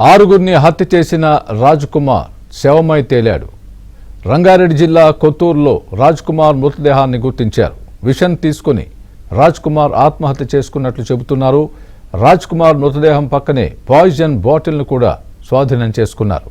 ఆరుగురిని హత్య చేసిన రాజ్ కుమార్ శవమై తేలాడు. రంగారెడ్డి జిల్లా కొత్తూరులో రాజ్ కుమార్ మృతదేహాన్ని గుర్తించారు. విషం తీసుకుని రాజ్ కుమార్ ఆత్మహత్య చేసుకున్నట్లు చెబుతున్నారు. రాజ్ కుమార్ మృతదేహం పక్కనే పాయిజన్ బాటిల్ను కూడా స్వాధీనం చేసుకున్నారు.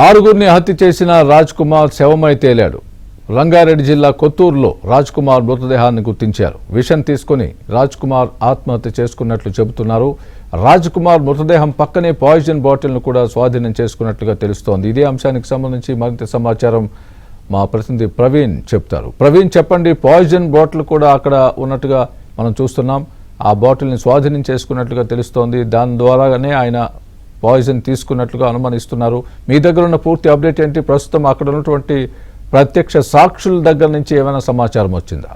ఆరుగురిని హత్య చేసిన రాజ్ కుమార్ శవమై తేలాడు. రంగారెడ్డి జిల్లా కొత్తూరులో రాజ్ కుమార్ మృతదేహాన్ని గుర్తించారు. విషం తీసుకుని రాజ్ కుమార్ ఆత్మహత్య చేసుకున్నట్లు చెబుతున్నారు. రాజ్ కుమార్ మృతదేహం పక్కనే పాయిజన్ బాటిల్ను కూడా స్వాధీనం చేసుకున్నట్లుగా తెలుస్తోంది. ఇదే అంశానికి సంబంధించి మరింత సమాచారం మా ప్రతినిధి ప్రవీణ్ చెప్తారు. ప్రవీణ్, చెప్పండి. పాయిజన్ బాటిల్ కూడా అక్కడ ఉన్నట్టుగా మనం చూస్తున్నాం. ఆ బాటిల్ని స్వాధీనం చేసుకున్నట్లుగా తెలుస్తోంది. దాని ద్వారానే ఆయన పాయిజన్ తీసుకున్నట్లుగా అనుమానిస్తున్నారు. మీ దగ్గర ఉన్న పూర్తి అప్డేట్ ఏంటి? ప్రస్తుతం అక్కడ ఉన్నటువంటి ప్రత్యక్ష సాక్షుల దగ్గర నుంచి ఏమైనా సమాచారం వచ్చిందా?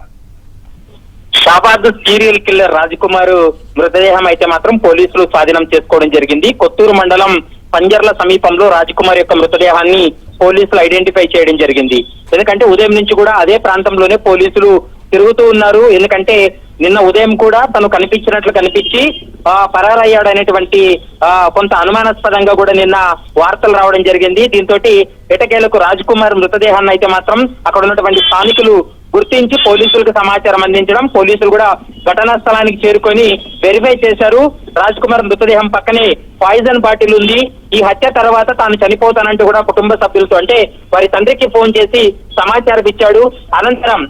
షాబాద్ సీరియల్ కిల్లర్ రాజ్ కుమార్ మృతదేహం అయితే మాత్రం పోలీసులు స్వాధీనం చేసుకోవడం జరిగింది. కొత్తూరు మండలం పంజర్ల సమీపంలో రాజ్ కుమార్ యొక్క మృతదేహాన్ని పోలీసులు ఐడెంటిఫై చేయడం జరిగింది. ఎందుకంటే ఉదయం నుంచి కూడా అదే ప్రాంతంలోనే పోలీసులు తిరుగుతూ ఉన్నారు. ఎందుకంటే నిన్న ఉదయం కూడా తను కనిపించి పరారయ్యాడు అనేటువంటి కొంత అనుమానాస్పదంగా కూడా నిన్న వార్తలు రావడం జరిగింది. దీంతో ఎటకేలకు రాజ్ కుమార్ మృతదేహాన్ని అయితే మాత్రం అక్కడ ఉన్నటువంటి స్థానికులు గుర్తించి పోలీసులకు సమాచారం అందించడం, పోలీసులు కూడా ఘటనా స్థలానికి చేరుకొని వెరిఫై చేశారు. రాజ్ కుమార్ మృతదేహం పక్కనే పాయిజన్ బాటిల్ ఉంది. ఈ హత్య తర్వాత తాను చనిపోతానంటూ కూడా కుటుంబ సభ్యులతో, అంటే వారి తండ్రికి ఫోన్ చేసి సమాచారం ఇచ్చాడు. అనంతరం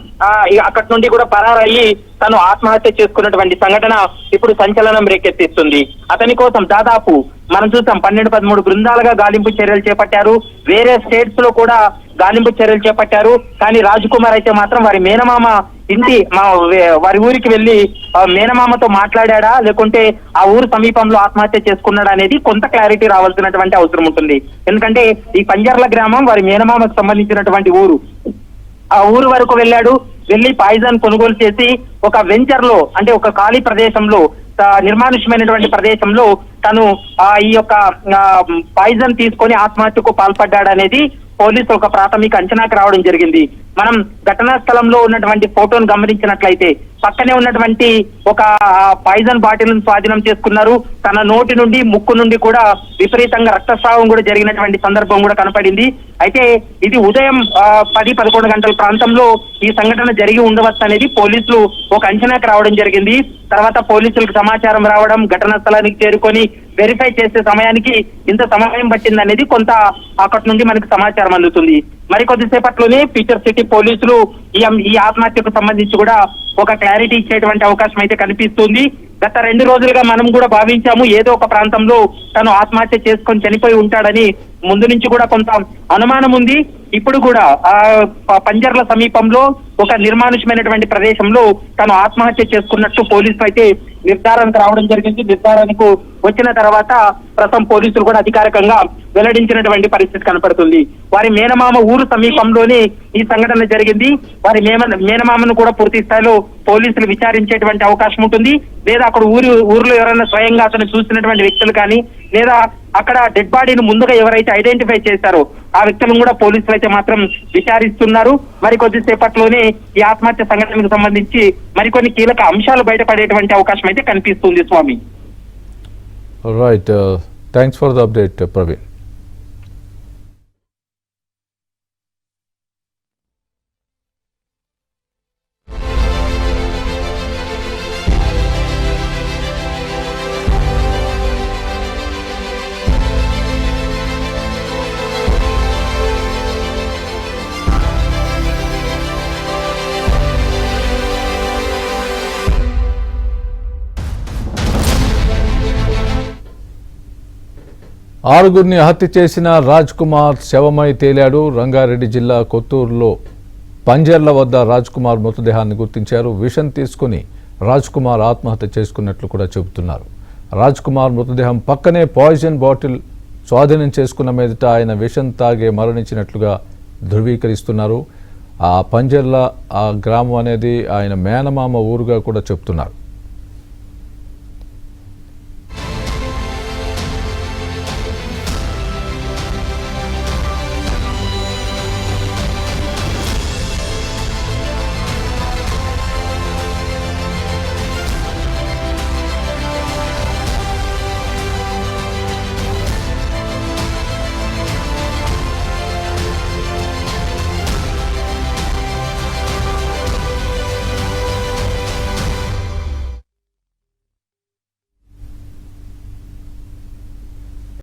అక్కడి నుండి కూడా పరారయ్యి తను ఆత్మహత్య చేసుకున్నటువంటి సంఘటన ఇప్పుడు సంచలనం రేకెత్తిస్తుంది. అతని కోసం దాదాపు మనం చూసాం 12-13 బృందాలుగా గాలింపు చర్యలు చేపట్టారు. వేరే స్టేట్స్ లో కూడా గాలింపు చర్యలు చేపట్టారు. కానీ రాజ్ కుమార్ అయితే మాత్రం వారి మేనమామ వారి ఊరికి వెళ్లి మేనమామతో మాట్లాడా, లేకుంటే ఆ ఊరు సమీపంలో ఆత్మహత్య చేసుకున్నాడా అనేది కొంత క్లారిటీ రావాల్సినటువంటి అవసరం ఉంటుంది. ఎందుకంటే ఈ పంజర్ల గ్రామం వారి మేనమామకు సంబంధించినటువంటి ఊరు. ఆ ఊరు వరకు వెళ్లి పాయిజన్ కొనుగోలు చేసి ఒక వెంచర్ లో, అంటే ఒక ఖాళీ ప్రదేశంలో, నిర్మానుష్యమైనటువంటి ప్రదేశంలో తను ఈ యొక్క పాయిజన్ తీసుకొని ఆత్మహత్యకు పాల్పడ్డాడనేది పోలీసులు ఒక ప్రాథమిక అంచనాకు రావడం జరిగింది. మనం ఘటనా స్థలంలో ఉన్నటువంటి ఫోటోను గమనించినట్లయితే పక్కనే ఉన్నటువంటి ఒక పాయిజన్ బాటిల్ స్వాధీనం చేసుకున్నారు. తన నోటి నుండి, ముక్కు నుండి కూడా విపరీతంగా రక్తస్రావం కూడా జరిగినటువంటి సందర్భం కూడా కనపడింది. అయితే ఇది ఉదయం 10-11 గంటల ప్రాంతంలో ఈ సంఘటన జరిగి ఉండవచ్చు అనేది పోలీసులు ఒక అంచనాకు రావడం జరిగింది. తర్వాత పోలీసులకు సమాచారం రావడం, ఘటనా స్థలానికి చేరుకొని వెరిఫై చేసే సమయానికి ఇంత సమయం పట్టింది అనేది కొంత అక్కడి నుండి మనకు సమాచారం అందుతుంది. మరి కొద్దిసేపట్లోనే ఫీచర్ సిటీ పోలీసులు ఈ ఆత్మహత్యకు సంబంధించి కూడా ఒక క్లారిటీ ఇచ్చేటువంటి అవకాశం అయితే కనిపిస్తుంది. గత 2 రోజులుగా మనం కూడా భావించాము ఏదో ఒక ప్రాంతంలో తను ఆత్మహత్య చేసుకొని చనిపోయి ఉంటాడని. ముందు నుంచి కూడా కొంత అనుమానం ఉంది. ఇప్పుడు కూడా పంజర్ల సమీపంలో ఒక నిర్మానుష్యమైనటువంటి ప్రదేశంలో తను ఆత్మహత్య చేసుకున్నట్టు పోలీసులు అయితే నిర్ధారణకు రావడం జరిగింది. నిర్ధారణకు వచ్చిన తర్వాత ప్రస్తుతం పోలీసులు కూడా అధికారికంగా వెల్లడించినటువంటి పరిస్థితి కనపడుతుంది. వారి మేనమామ ఊరు సమీపంలోనే ఈ సంఘటన జరిగింది. వారి మేనమామను కూడా పూర్తి స్థాయిలో పోలీసులు విచారించేటువంటి అవకాశం ఉంటుంది. లేదా అక్కడ ఊరిలో ఎవరైనా స్వయంగా అతను చూసినటువంటి వ్యక్తులు కానీ, లేదా అక్కడ డెడ్ బాడీని ముందుగా ఎవరైతే ఐడెంటిఫై చేశారో ఆ వ్యక్తులను కూడా పోలీసులు అయితే మాత్రం విచారిస్తున్నారు. మరి కొద్దిసేపట్లోనే ఈ ఆత్మహత్య సంఘటనకు సంబంధించి మరికొన్ని కీలక అంశాలు బయటపడేటువంటి అవకాశం అయితే కనిపిస్తుంది. Swamy, right, thanks for the update Praveen. ఆరుగురిని హత్య చేసిన రాజ్ కుమార్ శవమై తేలాడు. రంగారెడ్డి జిల్లా కొత్తూరులో పంజర్ల వద్ద రాజ్ కుమార్ మృతదేహాన్ని గుర్తించారు. విషం తీసుకుని రాజ్ కుమార్ ఆత్మహత్య చేసుకున్నట్లు కూడా చెబుతున్నారు. రాజ్ కుమార్ మృతదేహం పక్కనే పాయిజన్ బాటిల్ స్వాధీనం చేసుకున్న మీదట ఆయన విషం తాగే మరణించినట్లుగా ధృవీకరిస్తున్నారు. ఆ పంజర్ల ఆ గ్రామం అనేది ఆయన మేనమామ ఊరుగా కూడా చెప్తున్నారు.